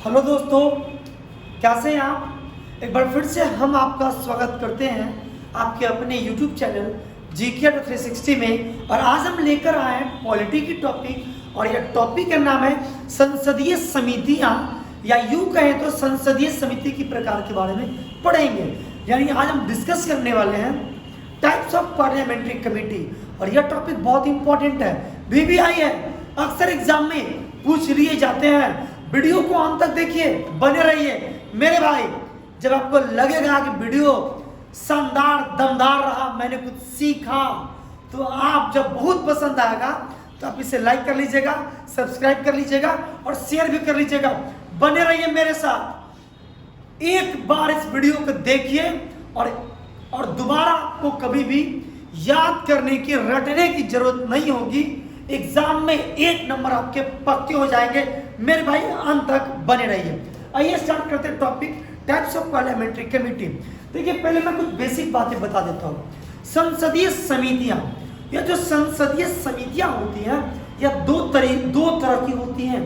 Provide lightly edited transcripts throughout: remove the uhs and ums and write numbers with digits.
Hello दोस्तों, कैसे हैं आप। एक बार फिर से हम आपका स्वागत करते हैं आपके अपने YouTube चैनल जीके 360 में। और आज हम लेकर आए हैं पॉलिटी की टॉपिक, और यह टॉपिक का नाम है संसदीय समितियां, या यूं कहें तो संसदीय समिति की प्रकार के बारे में पढ़ेंगे। यानी आज हम डिस्कस करने वाले हैं टाइप्स ऑफ पार्लियामेंट्री कमेटी, और यह टॉपिक बहुत इंपॉर्टेंट है, VVI है, अक्सर एग्जाम में पूछ लिए जाते हैं। वीडियो को अंत तक देखिए, बने रहिए मेरे भाई। जब आपको लगेगा कि वीडियो शानदार दमदार रहा, मैंने कुछ सीखा, तो आप जब बहुत पसंद आएगा तो आप इसे लाइक कर लीजिएगा, सब्सक्राइब कर लीजिएगा और शेयर भी कर लीजिएगा। बने रहिए मेरे साथ। एक बार इस वीडियो को देखिए और दोबारा आपको कभी भी याद करने की, रटने की जरूरत नहीं होगी। एग्जाम में 1 नंबर आपके पक्के हो जाएंगे मेरे भाई। अंत तक बने रहिए। आइए स्टार्ट करते हैं topic types of parliamentary committee. देखिए, पहले मैं कुछ बेसिक बातें बता देता हूँ। संसदीय समितियां, यह जो संसदीय समितियां होती हैं, यह दो तरह की होती हैं।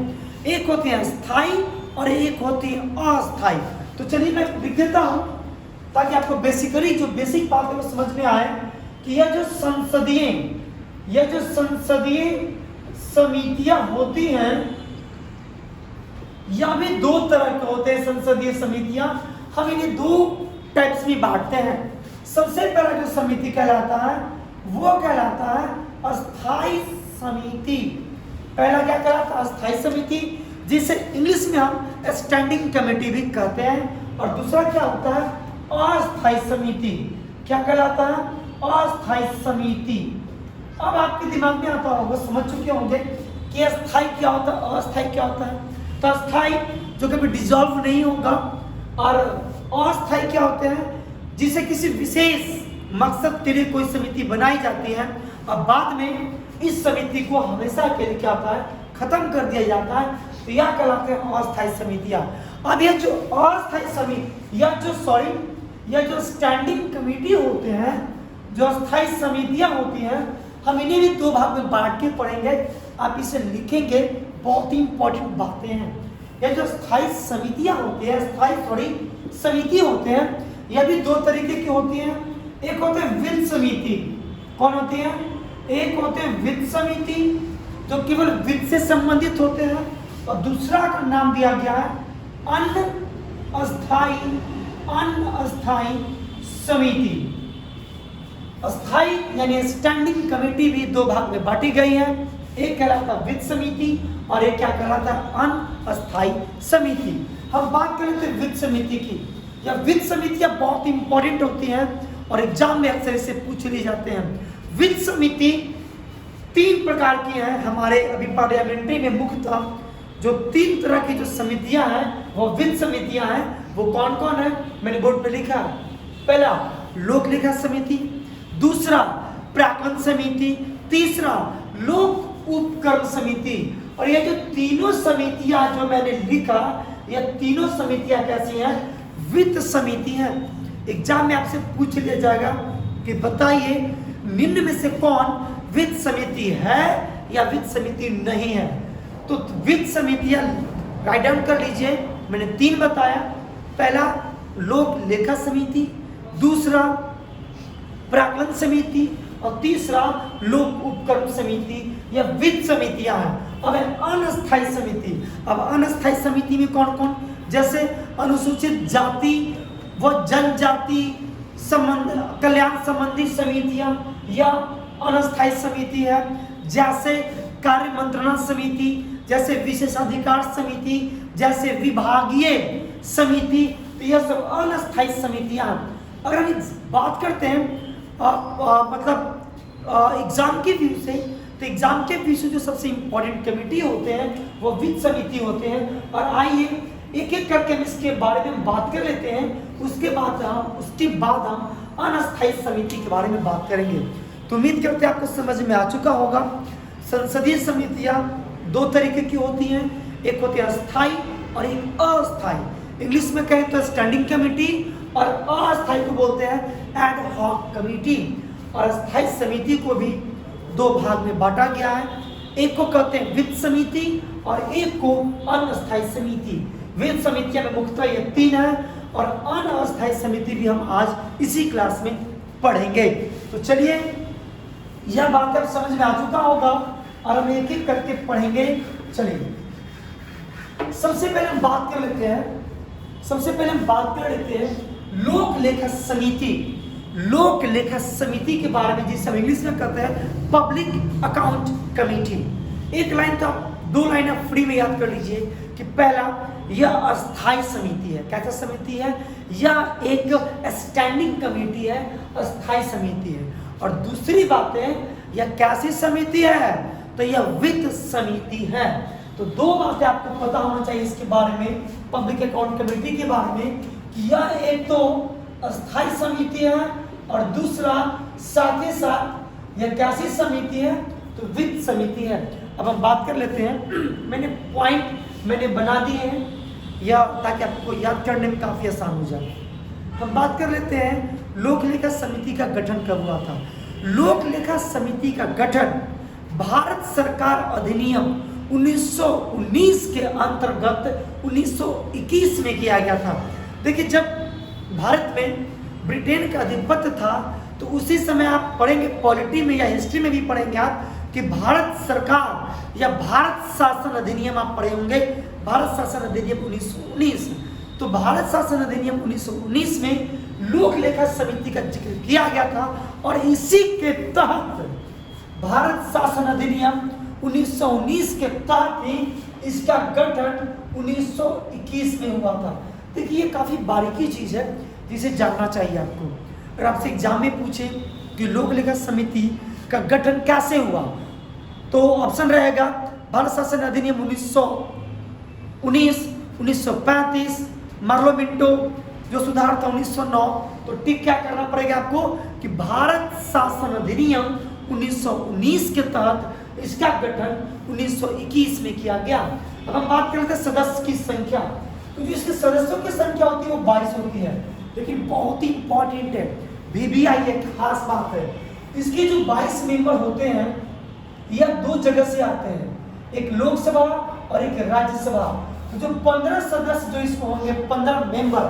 एक होती है स्थायी और एक होती है अस्थायी। तो चलिए मैं लिख देता हूँ ताकि आपको बेसिकली जो बेसिक बात है वो समझ में आए कि यह जो संसदीय समितियां होती हैं, यह भी 2 तरह के होते हैं। संसदीय समितियां हम इन्हें 2 टाइप्स में बांटते हैं। सबसे पहला जो समिति कहलाता है वो कहलाता है अस्थायी समिति। पहला क्या कहलाता है? अस्थायी समिति, जिसे इंग्लिश में हम स्टैंडिंग कमेटी भी कहते हैं। और दूसरा क्या होता है? अस्थायी समिति। क्या कहलाता है? अस्थायी समिति। अब आपके दिमाग में आता होगा, समझ चुके होंगे कि अस्थायी क्या होता है, अस्थायी क्या होता है। तो अस्थायी जो कभी डिसॉल्व नहीं होगा, और अस्थायी क्या होते हैं? जिसे किसी विशेष मकसद के लिए कोई समिति बनाई जाती है और बाद में इस समिति को हमेशा के लिए क्या होता है, खत्म कर दिया जाता है। तो यह कहलाते हैं अस्थायी समितियां। अब यह जो अस्थायी समिति यह जो स्टैंडिंग कमेटी होते हैं, जो अस्थायी समितियां होती हैं, हम इन्हें भी 2 भाग में बांट के पढ़ेंगे। आप इसे लिखेंगे, बहुत ही इंपॉर्टेंट बातें हैं। यह जो स्थायी समितियां होती है, समिति होते हैं, यह भी 2 तरीके की होती हैं। एक होते हैं वित्त समिति। कौन होती है? एक होते हैं वित्त समिति, जो केवल वित्त से संबंधित होते हैं, और दूसरा का नाम दिया गया है अनस्थायी समिति। अस्थायी यानी स्टैंडिंग कमेटी भी 2 भाग में बांटी गई है। एक कहलाता है वित्त समिति और एक क्या कहलाता है? अनस्थायी समिति। हम बात करें तो वित्त समिति की। यह वित्त समितियां बहुत इंपॉर्टेंट होती हैं और एग्जाम में अक्सर इसे पूछ लिए जाते हैं। वित्त समिति 3 प्रकार की है हमारे अभी पार्लियामेंट्री में। मुख्यतः जो 3 तरह की जो समितियां हैं वो वित्त समितियां हैं। वो कौन कौन है? मैंने बोर्ड पे लिखा। पहला लोक लेखा समिति, दूसरा प्राक्कलन समिति, तीसरा लोक उपक्रम समिति। और ये जो तीनों समितियां जो मैंने लिखा, ये तीनों समितियां कैसी हैं? वित्त समिति हैं। एग्जाम में आपसे पूछ लिया जाएगा कि बताइए निम्न में से कौन वित्त समिति है या वित्त समिति नहीं है। तो वित्त समितियां राइट डाउन कर लीजिए। मैंने 3 बताया। पहला लोक लेखा समिति, दूसरा प्राक्कलन समिति और तीसरा लोक उपक्रम समिति। यह वित्त समितियां हैं। अब है अनस्थायी समिति। अब अनस्थायी समिति में कौन कौन? जैसे अनुसूचित जाति व जनजाति कल्याण संबंधी समितियां या अनस्थायी समिति है। जैसे कार्य मंत्रणा समिति, जैसे विशेषाधिकार समिति, जैसे विभागीय समिति। तो यह सब अनस्थायी समितियां। अगर हम बात करते हैं एग्जाम के व्यू से, तो एग्जाम के व्यू से जो सबसे इंपॉर्टेंट कमेटी होते हैं वो वित्त समिति होते हैं। और आइए एक एक करके हम इसके बारे में बात कर लेते हैं। उसके बाद हम अनस्थायी समिति के बारे में बात करेंगे। तो उम्मीद करते हैं आपको समझ में आ चुका होगा। संसदीय समितियां 2 तरीके की होती हैं। एक होती है अस्थायी और एक अस्थायी। इंग्लिश में कहें तो स्टैंडिंग कमेटी, और अस्थायी को बोलते हैं एड हॉक कमेटी। और अस्थायी समिति को भी 2 भाग में बांटा गया है। एक को कहते हैं वित्त समिति और एक को अनस्थायी समिति। वित्त समितियां में मुख्यतः ये 3 है और अस्थायी समिति भी हम आज इसी क्लास में पढ़ेंगे। तो चलिए, यह बात अब समझ में आ चुका होगा और हम एक एक करके पढ़ेंगे। चलिए, सबसे पहले हम बात कर लेते हैं लोक लेखा समिति। लोक लेखा समिति के बारे में जिसे हम इंग्लिश में कहते हैं पब्लिक अकाउंट कमेटी। एक लाइन तो आप 2 लाइन आप फ्री में याद कर लीजिए कि पहला, यह अस्थायी समिति है। कैसा समिति है? यह एक स्टैंडिंग कमेटी है, अस्थायी समिति है। और दूसरी बात है, यह कैसी समिति है? तो यह वित्त समिति है। तो 2 बातें आपको पता होना चाहिए इसके बारे में, पब्लिक अकाउंट कमेटी के बारे में, कि यह एक तो अस्थायी समिति है और दूसरा साथ ही साथ यह कैसी समिति है? तो वित्त समिति है। अब हम बात कर लेते हैं। मैंने पॉइंट बना दिए हैं या ताकि आपको याद करने में काफी आसान हो जाए। हम बात कर लेते हैं लोक लेखा समिति का गठन कब हुआ था। लोक लेखा समिति का गठन भारत सरकार अधिनियम 1919 के अंतर्गत 1921 में किया गया था। देखिए, जब भारत में ब्रिटेन का आधिपत्य था तो उसी समय आप पढ़ेंगे पॉलिटी में या हिस्ट्री में भी पढ़ेंगे आप कि भारत सरकार या भारत शासन अधिनियम आप पढ़े होंगे, भारत शासन अधिनियम 1919। तो भारत शासन अधिनियम 1919 में लोक लेखा समिति का जिक्र किया गया था और इसी के तहत भारत शासन अधिनियम 1919 के तहत ही इसका गठन 1921 में हुआ था। देखिए, ये काफी बारीकी चीज है जिसे जानना चाहिए आपको। अगर आपसे एग्जाम में पूछे कि लोक लेखा समिति का गठन कैसे हुआ, तो ऑप्शन रहेगा भारत शासन अधिनियम 1919, 1935, मार्लोमिंटो जो सुधार था 1909। तो टिक क्या करना पड़ेगा आपको कि भारत शासन अधिनियम 1919 के तहत इसका गठन 1921 में किया गया। अब हम बात करते हैं सदस्य की संख्या। तो जो इसके सदस्यों की संख्या होती है वो 22 होती है। लेकिन बहुत ही इंपॉर्टेंट है, VVI एक खास बात है, इसके जो 22 मेंबर होते हैं यह 2 जगह से आते हैं, एक लोकसभा और एक राज्यसभा। तो जो 15 सदस्य जो इसमें होंगे, 15 मेंबर,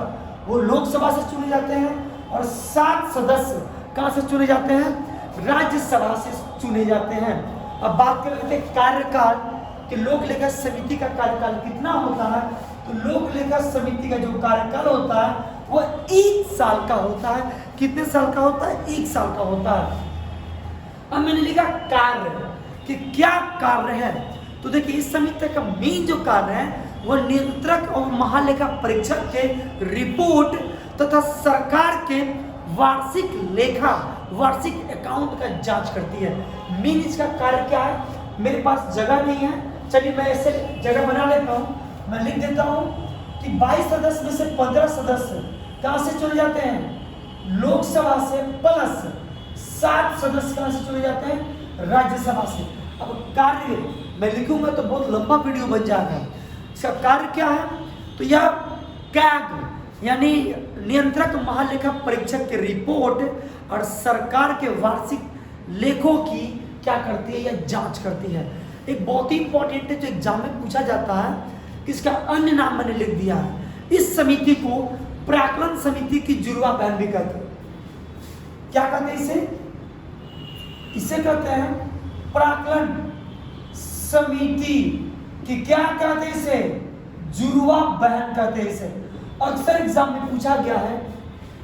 वो लोकसभा से चुने जाते हैं और 7 सदस्य कहां से चुने जाते हैं? राज्यसभा से चुने जाते हैं। अब बात कर लेते हैं कार्यकाल कि लोक लेखा समिति का कार्यकाल कितना होता है। तो लोक लेखा समिति का जो कार्यकाल होता है वो 1 साल का होता है। कितने साल का होता है? 1 साल का होता है। अब मैंने लिखा कार्य कि क्या कार्य है। तो देखिए, इस समिति का मेन जो कार्य है वह नियंत्रक और महालेखा परीक्षक के रिपोर्ट तथा सरकार के वार्षिक लेखा, वार्षिक अकाउंट का जांच करती है। मेन इसका कार्य क्या है? मेरे पास जगह नहीं है, चलिए मैं ऐसे जगह बना लेता हूँ। मैं लिख देता हूँ कि 22 सदस्य में से 15 सदस्य कहां से चुने जाते हैं? लोकसभा से, प्लस 7 सदस्य कहां से चुने जाते हैं? राज्यसभा से। अब कार्य मैं लिखूंगा तो बहुत लंबा वीडियो बन जाएगा। इसका कार्य क्या है? तो यह कैग यानी नियंत्रक महालेखा परीक्षक की रिपोर्ट और सरकार के वार्षिक लेखों की क्या करती है? यह जांच करती है। एक बहुत ही इंपॉर्टेंट है जो एग्जाम में पूछा जाता है, इसका अन्य नाम मैंने लिख दिया है। इस समिति को प्राक्कलन समिति की जुड़वा बहन भी कहते हैं। क्या कहते हैं इसे? इसे कहते हैं प्राक्कलन समिति की क्या कहते हैं इसे? जुड़वा बहन कहते हैं इसे। अक्सर एग्जाम में पूछा गया है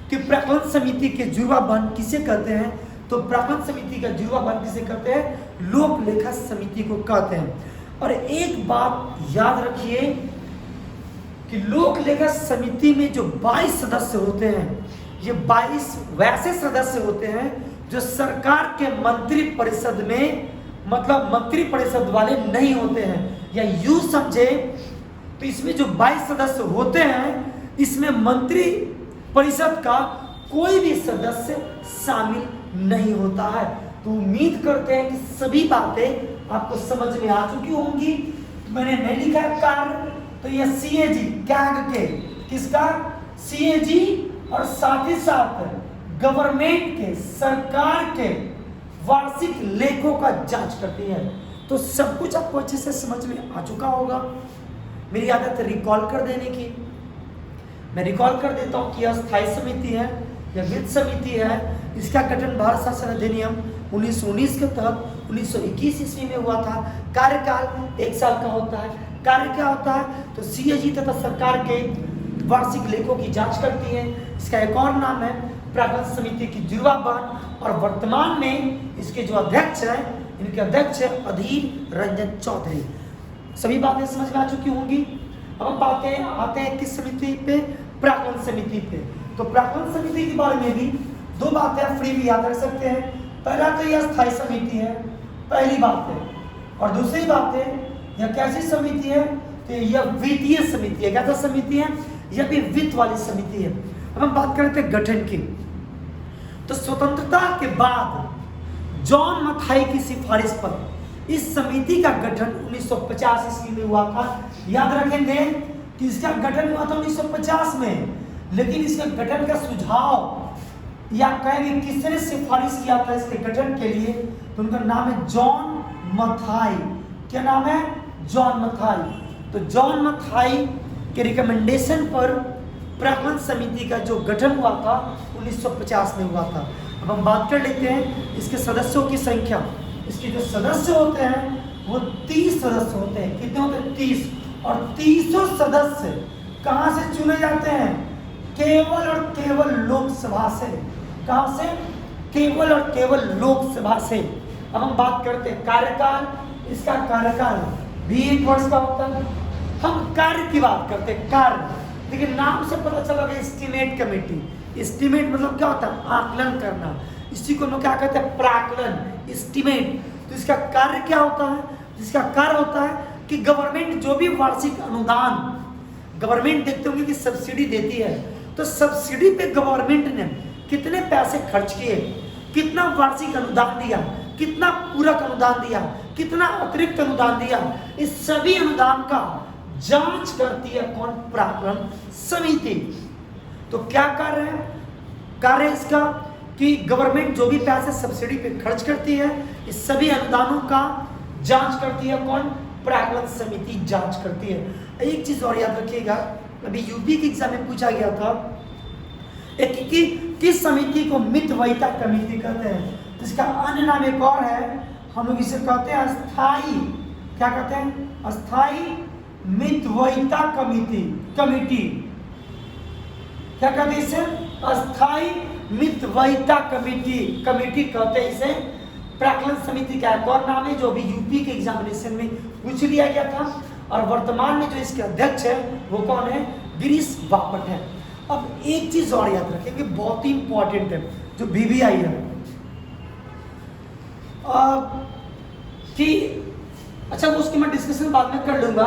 कि प्राक्कलन समिति के जुड़वा बहन किसे कहते हैं? तो प्राक्कलन समिति का जुड़वा बहन किसे कहते हैं? लोक लेखा समिति को कहते हैं। और एक बात याद रखिए कि लोक लेखा समिति में जो 22 सदस्य होते हैं, ये 22 वैसे सदस्य होते हैं जो सरकार के मंत्री परिषद में, मतलब मंत्री परिषद वाले नहीं होते हैं। या यूं समझे तो इसमें जो 22 सदस्य होते हैं इसमें मंत्री परिषद का कोई भी सदस्य शामिल नहीं होता है। तो उम्मीद करते हैं कि सभी बातें आपको समझ में आ चुकी होंगी। मैंने नहीं लिखा कार्य, तो यह CAG कैग के, किसका? CAG और साथ ही साथ गवर्नमेंट के, सरकार के वार्षिक लेखों का जांच करती है। तो सब कुछ आपको अच्छे से समझ में आ चुका होगा। मेरी आदत है रिकॉल कर देने की। मैं रिकॉल कर देता हूँ कि अस्थायी समिति है या वित्त समिति है, इसका गठन भारत शासन अधिनियम 1919 के तहत 1921 ईस्वी में हुआ था। कार्यकाल 1 साल का होता है। कार्य क्या होता है? तो सीएजी तथा सरकार के वार्षिक लेखों की जांच करती है। इसका एक और नाम है प्राक्कलन समिति की जुड़वाबान, और वर्तमान में इसके जो अध्यक्ष हैं, इनके अध्यक्ष है अधीर रंजन चौधरी। सभी बातें समझ में आ चुकी होंगी। अब हम आते हैं किस समिति पे? प्राक्कलन समिति पे। तो प्राक्कलन समिति के बारे में भी 2 बातें आप फ्री भी याद रख सकते हैं। पहला तो यह अस्थायी समिति है, पहली बात है, और दूसरी बात है यह कैसी समिति है? तो यह वित्तीय समिति है। कैसा समिति है? यह भी वित्त वाली समिति है। अब हम बात करते हैं गठन की। तो स्वतंत्रता के बाद जॉन मथाई की सिफारिश पर इस समिति का गठन 1950 ईस्वी में हुआ था। याद रखेंगे कि इसका गठन हुआ था 1950 में, लेकिन इसके गठन का सुझाव या कहेंगे किसने सिफारिश किया था इसके गठन के लिए? तो उनका नाम है जॉन मथाई। क्या नाम है? जॉन मथाई। तो जॉन मथाई के रिकमेंडेशन पर प्राक्कलन समिति का जो गठन हुआ था 1950 में हुआ था। अब हम बात कर लेते हैं इसके सदस्यों की संख्या। इसके जो सदस्य होते हैं वो 30 सदस्य होते हैं। कितने होते हैं? 30। और 30 सदस्य कहाँ से चुने जाते हैं? केवल और केवल लोकसभा से। कहाँ से? केवल और केवल लोकसभा से। अब हम बात करते हैं कार्यकाल। इसका कार्यकाल भी 1 वर्ष का होता है। हम कार्य की बात करते हैं, कार्य। लेकिन नाम से पता चला कि एस्टीमेट कमेटी। एस्टीमेट मतलब क्या होता है? आकलन करना। इसी को लोग क्या कहते हैं? प्राक्कलन, एस्टीमेट। तो इसका कार्य क्या होता है? इसका कार्य होता है कि गवर्नमेंट जो भी वार्षिक अनुदान, गवर्नमेंट देखते होंगे कि सब्सिडी देती है, तो सब्सिडी पे गवर्नमेंट ने कितने पैसे खर्च किए, कितना वार्षिक अनुदान दिया, कितना पूरक अनुदान दिया, कितना अतिरिक्त अनुदान दिया, इस सभी अनुदान का जांच करती है कौन? प्राक्कलन समिति। तो क्या कार्य है? कार्य इसका कि गवर्नमेंट जो भी पैसे सब्सिडी पे खर्च करती है, इस सभी अनुदानों का जांच करती है कौन? प्राक्कलन समिति जांच करती है। एक चीज और याद रखिएगा, अभी यूपी के एग्जाम में पूछा गया था एक कि किस समिति को मितव्ययिता कमेटी कहते हैं? तो इसका अन्य नाम एक और है, हम लोग इसे कहते हैं अस्थाई। क्या कहते हैं? अस्थाई मितव्ययिता कमेटी। क्या कहते हैं इसे? अस्थाई मितव्ययिता कमेटी कहते हैं इसे। प्राक्कलन समिति का एक और नाम है जो अभी यूपी के एग्जामिनेशन में पूछ लिया गया था, और वर्तमान में जो इसके अध्यक्ष है वो कौन है? गिरीश बापट है। अब एक चीज और याद रखेंगे, बहुत ही इंपॉर्टेंट है, जो बीबीआई है कि अच्छा वो उसकी मैं डिस्कशन बाद में कर लूंगा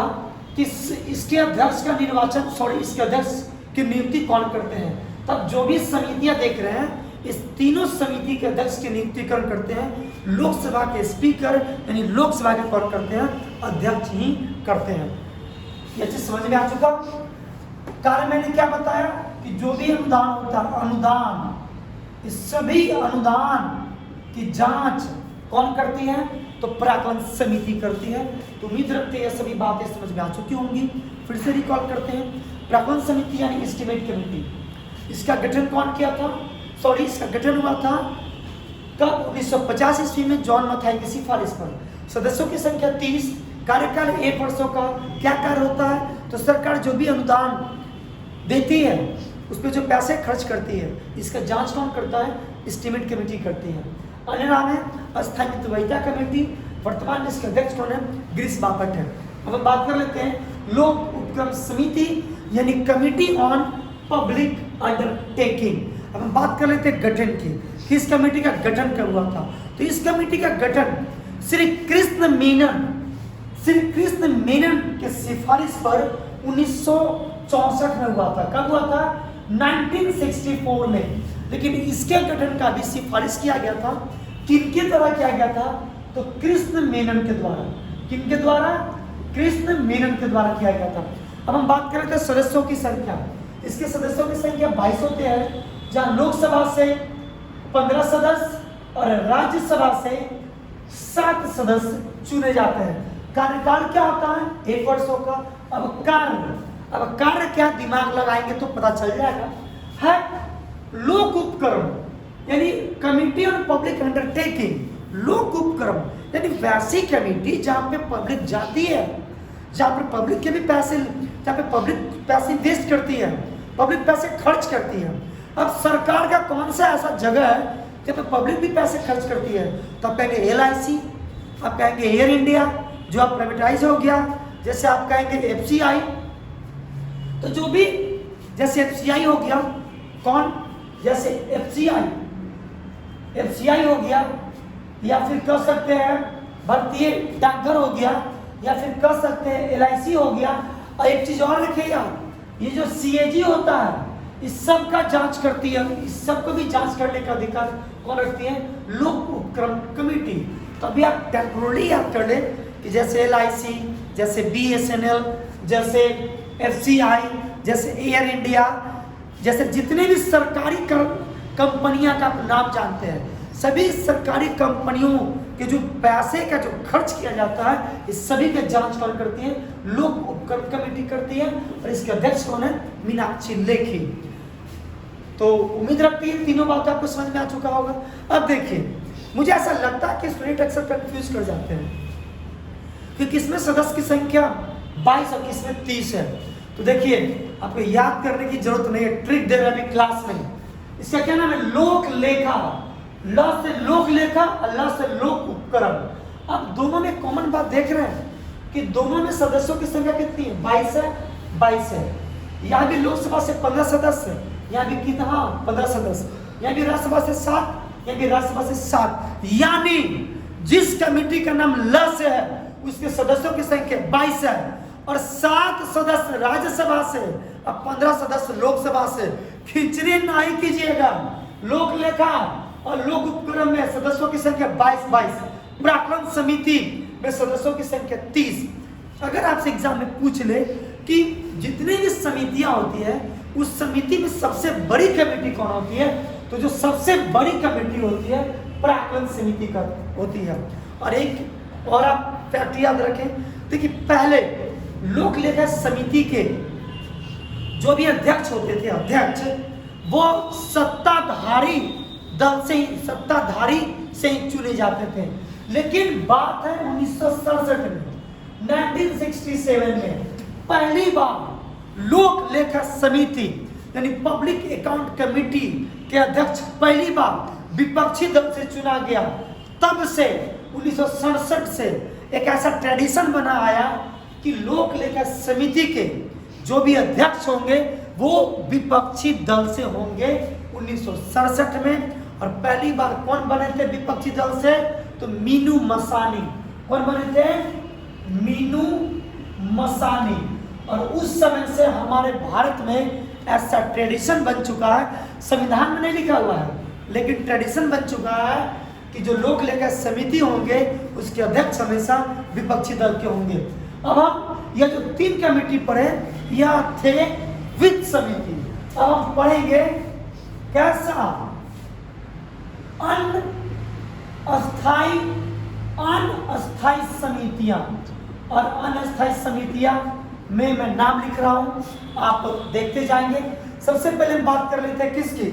कि इसके अध्यक्ष का निर्वाचन, इसके अध्यक्ष की नियुक्ति कौन करते हैं। तब जो भी समितियां देख रहे हैं, इस तीनों समिति के अध्यक्ष की नियुक्ति कौन करते हैं? लोकसभा के स्पीकर यानी लोकसभा के कौन करते हैं? अध्यक्ष ही करते हैं। यह चीज समझ में आ चुका। कार्य मैंने क्या बताया कि जो भी अनुदान होता है, अनुदान, इस सभी अनुदान की जांच कौन करती है? तो प्राक्कलन समिति करती है। तो उम्मीद रखते हैं सभी बातें समझ में आ चुकी होंगी। फिर से रिकॉल करते हैं। प्राक्कलन समिति यानी एस्टीमेट कमेटी, इसका गठन कौन किया था? इसका गठन हुआ था कब? 1950 ईस्वी में जॉन मथाई की सिफारिश पर। सदस्यों की संख्या 30, कार्यकाल 1 वर्षों का। क्या कार्य होता है? तो सरकार जो भी अनुदान देती है उस पर जो पैसे खर्च करती है, इसका जांच कौन करता है? एस्टीमेट कमेटी करती है। अन्य नाम है अस्थायी मितव्ययिता कमेटी। वर्तमान में इसके अध्यक्ष कौन है? गिरीश बापट है। अब हम बात कर लेते हैं लोक उपक्रम समिति यानी कमिटी ऑन पब्लिक अंडरटेकिंग। अब हम बात कर लेते हैं गठन की, किस कमेटी का गठन कब हुआ था? तो इस कमेटी का गठन श्री कृष्ण मेनन के सिफारिश पर 1964 में हुआ था। कब हुआ था? 1964 में। लेकिन इसके गठन का भी सिफारिश किया गया था। किनके द्वारा किया गया था? तो कृष्ण मेनन के द्वारा। किनके द्वारा? कृष्ण मेनन के द्वारा किया गया था। अब हम बात करें तो सदस्यों की संख्या। इसके सदस्यों की संख्या 22 होते हैं, जहां लोकसभा से 15 सदस्य और राज्यसभा से 7 सदस्य चुने जाते हैं। कार्यकाल क्या होता है? 1 वर्षों का। अब कार्य क्या, दिमाग लगाएंगे तो पता चल जाएगा, है लोक उपक्रम, यानी कमिटी ऑन पब्लिक अंडरटेकिंग। लोक उपक्रम यानी वैसी कमेटी जहाँ पे पब्लिक जाती है, जहाँ पर पब्लिक के भी पैसे, जहाँ पे पब्लिक पैसे वेस्ट करती है, पब्लिक पैसे खर्च करती है। अब सरकार का कौन सा ऐसा जगह है जहाँ पे पब्लिक भी पैसे खर्च करती है? तो आप कहेंगे LIC, आप कहेंगे एयर इंडिया जो आप प्राइवेटाइज हो गया, जैसे आप कहेंगे FCI, तो जो भी जैसे FCI हो गया, कौन, जैसे FCI हो गया, या फिर कह सकते हैं भारतीय डाकघर हो गया, या फिर कह सकते हैं LIC हो गया। और एक चीज और रखिएगा, ये जो CAG होता है इस सब का जांच करती है, इस सब को भी जांच करने का अधिकार कौन रखती है? लोक उपक्रम कमेटी। तो अभी आप टेम्पोरली याद कर ले कि जैसे LIC, जैसे BSNL, जैसे FCI, जैसे एयर इंडिया, जैसे जितने भी सरकारी कंपनियां का नाम जानते हैं, सभी सरकारी कंपनियों के जो पैसे का जो खर्च किया जाता है इस सभी के जांच कौन करती है? लोक उपक्रम कमेटी करती है। और इसके अध्यक्ष कौन है? मीनाक्षी लेखी। तो उम्मीद रखती है तीनों बातें आपको समझ में आ चुका होगा। अब देखिए, मुझे ऐसा लगता है कि स्टूडेंट अक्सर कंफ्यूज कर जाते हैं कि किसमें सदस्य की संख्या 22 और किसमें 30 है। तो देखिए, आपको याद करने की जरूरत नहीं है, ट्रिक दे रहा है अभी क्लास में। इसका क्या नाम है? लोक लेखा। ल से लोक लेखा, अल्लाह से लोक उपक्रम। अब दोनों में कॉमन बात देख रहे हैं कि दोनों में सदस्यों की संख्या कितनी है? 22 है। यहाँ भी लोकसभा से 15 सदस्य, यहाँ भी कितना? 15 सदस्य। यहाँ भी राज्यसभा से 7, यहाँ भी राज्यसभा से 7। यानी जिस कमेटी का नाम ल से है उसके सदस्यों की संख्या 22 है, और 7 सदस्य राज्यसभा से और 15 सदस्य लोकसभा से। खिचड़ी नहीं कीजिएगा, लोक लेखा और लोक उपक्रम में सदस्यों की संख्या 22। पराक्रम समिति में सदस्यों की संख्या 30। अगर आपसे एग्जाम में पूछ ले कि जितनी भी समितियां होती है उस समिति में सबसे बड़ी कमेटी कौन होती है, तो जो सबसे बड़ी कमेटी होती है पराक्रम समिति का होती है। और एक और आप फैक्ट याद रखें, देखिए पहले लोक लेखा समिति के जो भी अध्यक्ष होते थे, अध्यक्ष वो सत्ताधारी दल से ही, सत्ताधारी से ही चुने जाते थे। लेकिन बात है 1967 में, 1967 में पहली बार लोक लेखा समिति यानी पब्लिक अकाउंट कमेटी के अध्यक्ष पहली बार विपक्षी दल से चुना गया। तब से 1967 से एक ऐसा ट्रेडिशन बना आया कि लोक लेखा समिति के जो भी अध्यक्ष होंगे वो विपक्षी दल से होंगे 1967 में। और पहली बार कौन बने थे विपक्षी दल से? तो मीनू मसानी। कौन बने थे? मीनू मसानी। और उस समय से हमारे भारत में ऐसा ट्रेडिशन बन चुका है, संविधान में नहीं लिखा हुआ है लेकिन ट्रेडिशन बन चुका है कि जो लोक लेखा समिति होंगे उसके अध्यक्ष हमेशा विपक्षी दल के होंगे। अब हम यह जो 3 कमेटी पढ़े यह थे वित्त समिति। अब हम पढ़ेंगे कैसा अस्थाई समितियां। और अस्थाई समितियां में मैं नाम लिख रहा हूं, आप देखते जाएंगे। सबसे पहले हम बात कर लेते हैं किसकी?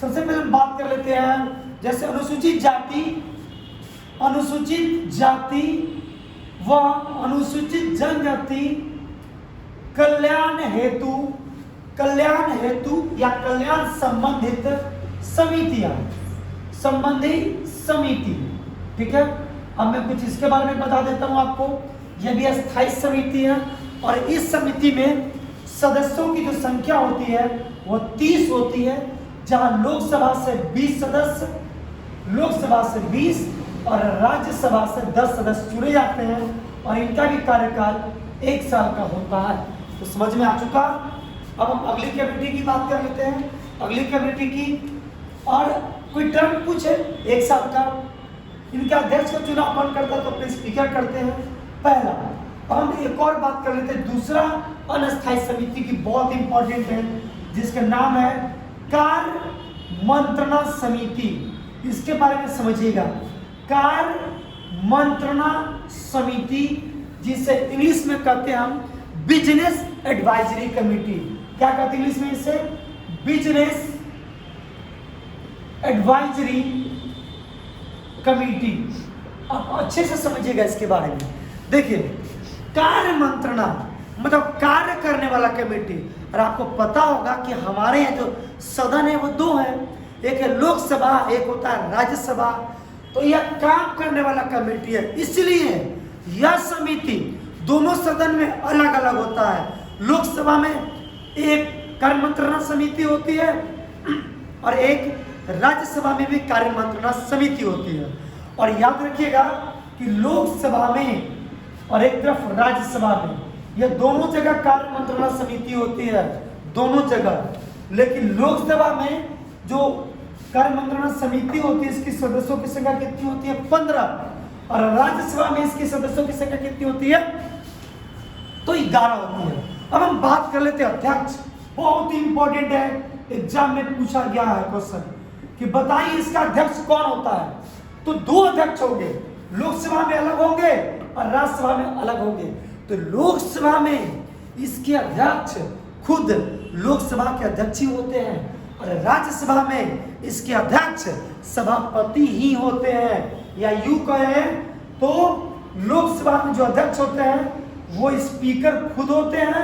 सबसे पहले हम बात कर लेते हैं जैसे अनुसूचित जाति व अनुसूचित जनजाति कल्याण हेतु या कल्याण संबंधित समिति। ठीक है, अब मैं कुछ इसके बारे में बता देता हूं आपको। यह भी अस्थायी समिति है और इस समिति में सदस्यों की जो संख्या होती है वो 30 होती है, जहां लोकसभा से 20 सदस्य, लोकसभा से 20 और राज्यसभा से 10 सदस्य चुने जाते हैं और इनका भी कार्यकाल 1 साल का होता है। तो समझ में आ चुका। अब हम अगली कमेटी की बात कर लेते हैं। अगली कमेटी की और कोई टर्म पूछे 1 साल का, इनके अध्यक्ष का चुनाव कौन करता है? तो अपने स्पीकर करते हैं पहला। हम एक और बात कर लेते हैं, दूसरा अस्थायी समिति की बहुत इंपॉर्टेंट है जिसका नाम है कार्य मंत्रणा समिति। इसके बारे में समझिएगा, कार्य मंत्रणा समिति जिसे इंग्लिश में कहते हैं हम बिजनेस एडवाइजरी कमेटी। क्या कहते हैं इंग्लिश में इसे? Business advisory committee. आप अच्छे से समझिएगा इसके बारे में। देखिए, कार्य मंत्रणा मतलब कार्य करने वाला कमेटी। और आपको पता होगा कि हमारे यहाँ जो सदन है वो दो है, एक है लोकसभा, एक होता है राज्यसभा। तो यह काम करने वाला कमेटी है, इसलिए यह समिति दोनों सदन में अलग अलग होता है। लोकसभा में एक कार्य मंत्रणा समिति होती है और एक राज्यसभा में भी कार्य मंत्रणा समिति होती है। और याद रखिएगा कि लोकसभा में और एक तरफ राज्यसभा में, यह दोनों जगह कार्य मंत्रणा समिति होती है, दोनों जगह। लेकिन लोकसभा में जो कार्य मंत्रणा समिति होती है, इसकी सदस्यों की संख्या कितनी होती है? 15। और राज्यसभा में इसकी सदस्यों की संख्या कितनी होती है? तो 11 होती है। अब हम बात कर लेते हैं अध्यक्ष। बहुत ही इंपॉर्टेंट है, एग्जाम में पूछा गया है क्वेश्चन कि बताइए इसका अध्यक्ष कौन होता है। तो दो अध्यक्ष होंगे, लोकसभा में अलग होंगे और राज्यसभा में अलग होंगे। तो लोकसभा में इसके अध्यक्ष खुद लोकसभा के अध्यक्ष ही होते हैं और राज्यसभा में इसके अध्यक्ष सभापति ही होते हैं। या यूं कहें तो लोकसभा में जो अध्यक्ष होते हैं वो स्पीकर खुद होते हैं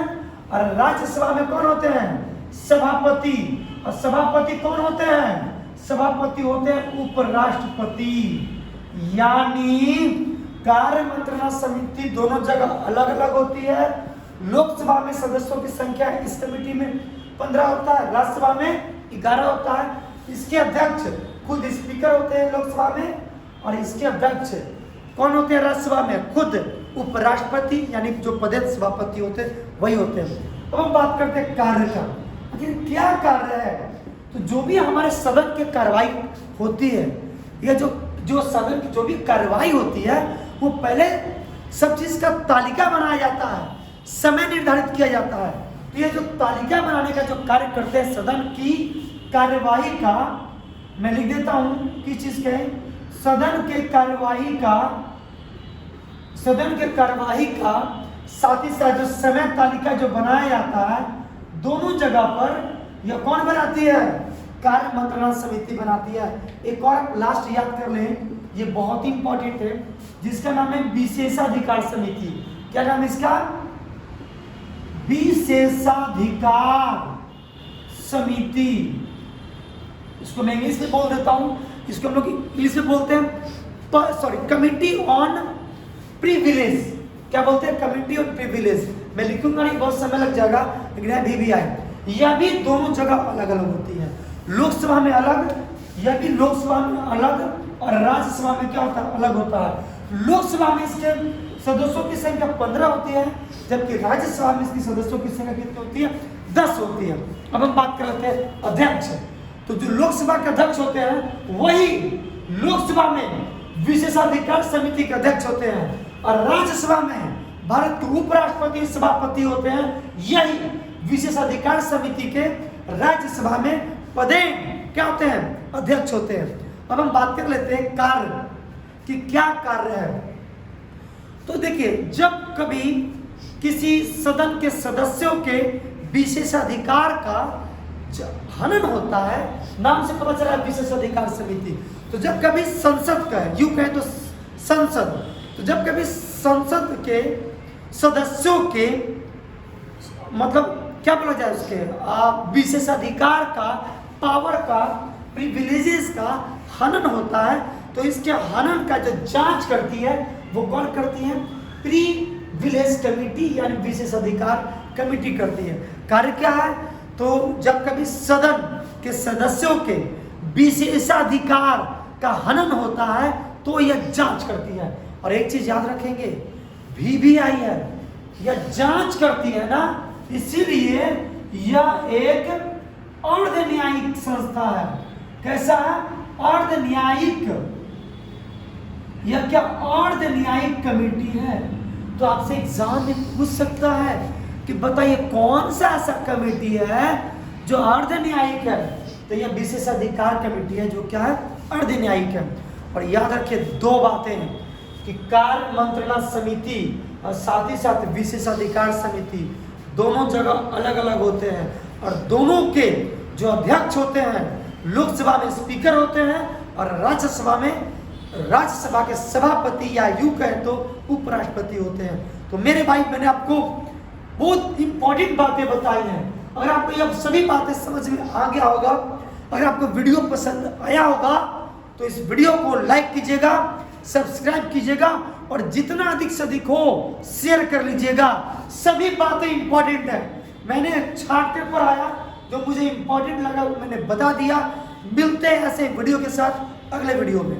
और राज्यसभा में कौन होते हैं? सभापति। और सभापति कौन होते हैं? सभापति होते हैं उपराष्ट्रपति। यानी कार्य मंत्रणा समिति दोनों जगह अलग अलग होती है। लोकसभा में सदस्यों की संख्या इस कमेटी में 15 होता है, राज्यसभा में 11 होता है। इसके अध्यक्ष खुद स्पीकर होते हैं लोकसभा में और इसके अध्यक्ष कौन होते हैं? राज्यसभा में खुद उपराष्ट्रपति, यानी जो पदेन सभापति होते हैं वही होते हैं। अब हम बात करते हैं कार्य का। आखिर क्या कार्य है? तो जो भी हमारे सदन की कार्रवाई होती है, या जो सदन की जो भी कार्रवाई होती है, वो पहले सब चीज का तालिका बनाया जाता है, समय निर्धारित किया जाता है। तो ये जो तालिका बनाने का जो कार्य करते हैं सदन की कार्यवाही का, मैं लिख देता हूं किस चीज के, सदन के कार्यवाही का साथ ही साथ जो समय तालिका जो बनाया जाता है, दोनों जगह पर यह कौन बनाती है? कार्य मंत्रणा समिति बनाती है। एक और लास्ट याद कर लें, ये बहुत ही इंपॉर्टेंट है, जिसका नाम है विशेषाधिकार समिति। क्या नाम है इसका? विशेषाधिकार समिति। इसको मैं इंग्लिश में बोल देता हूं, इसको हम लोग इंग्लिश में बोलते हैं कमिटी ऑन प्रिविलेज। क्या बोलते हैं? Committee on privilege. मैं लिखूंगा नहीं, बहुत समय लग जाएगा, लेकिन भी आए। यह भी दोनों जगह अलग अलग होती है। लोकसभा में अलग, यह भी लोकसभा में अलग और राज्यसभा में क्या होता है? अलग होता है। लोकसभा में इसके सदस्यों की संख्या 15 होती है, जबकि राज्यसभा में इसकी सदस्यों की संख्या कितनी होती है? 10 होती है। अब हम बात कर लेते हैं अध्यक्ष। तो जो लोकसभा के अध्यक्ष होते हैं वही लोकसभा में विशेषाधिकार समिति के अध्यक्ष होते हैं और राज्यसभा में भारत के उपराष्ट्रपति सभापति होते हैं। यही विशेषाधिकार समिति के राज्यसभा में पदेन क्या होते हैं? अध्यक्ष होते हैं। अब हम बात कर लेते हैं कार्य कि क्या कार्य है। तो देखिए, जब कभी किसी सदन के सदस्यों के विशेषाधिकार का हनन होता है, नाम से पता चला विशेषाधिकार समिति। तो जब कभी संसद का है, यूं कहें तो संसद, तो जब कभी संसद के सदस्यों के मतलब क्या बोला जाए उसके विशेषाधिकार का, पावर का, प्रिविलेजेस का हनन होता है, तो इसके हनन का जो जांच करती है वो कौन करती है? प्रिविलेज कमेटी यानी विशेषाधिकार कमेटी करती है। कार्य क्या है? तो जब कभी सदन के सदस्यों के विशेषाधिकार का हनन होता है तो यह जांच करती है। और एक चीज याद रखेंगे, VVI है, यह जांच करती है ना, इसीलिए यह एक अर्ध न्यायिक संस्था है। कैसा है? अर्ध न्यायिक। यह क्या अर्ध न्यायिक कमेटी है? तो आपसे एग्जाम में पूछ सकता है कि बताइए कौन सा ऐसा कमेटी है जो अर्ध न्यायिक है? तो यह विशेषाधिकार कमेटी है जो क्या है? अर्ध न्यायिक है। और याद रखिए दो बातें हैं कि कार्य मंत्रणा समिति और साथ ही साथ विशेषाधिकार समिति, दोनों जगह अलग अलग होते हैं और दोनों के जो अध्यक्ष होते हैं लोकसभा में स्पीकर होते हैं और राज्यसभा में राज्यसभा के सभापति या यूं कहे तो उपराष्ट्रपति होते हैं। तो मेरे भाई मैंने आपको बहुत इंपॉर्टेंट बातें बताई हैं। अगर आपको ये सभी बातें समझ में आ गया होगा, अगर आपको वीडियो पसंद आया होगा तो इस वीडियो को लाइक कीजिएगा, सब्सक्राइब कीजिएगा और जितना अधिक से अधिक हो शेयर कर लीजिएगा। सभी बातें इंपॉर्टेंट है। मैंने छांटते पर आया जो मुझे इंपॉर्टेंट लगा वो मैंने बता दिया। मिलते हैं ऐसे वीडियो के साथ अगले वीडियो में।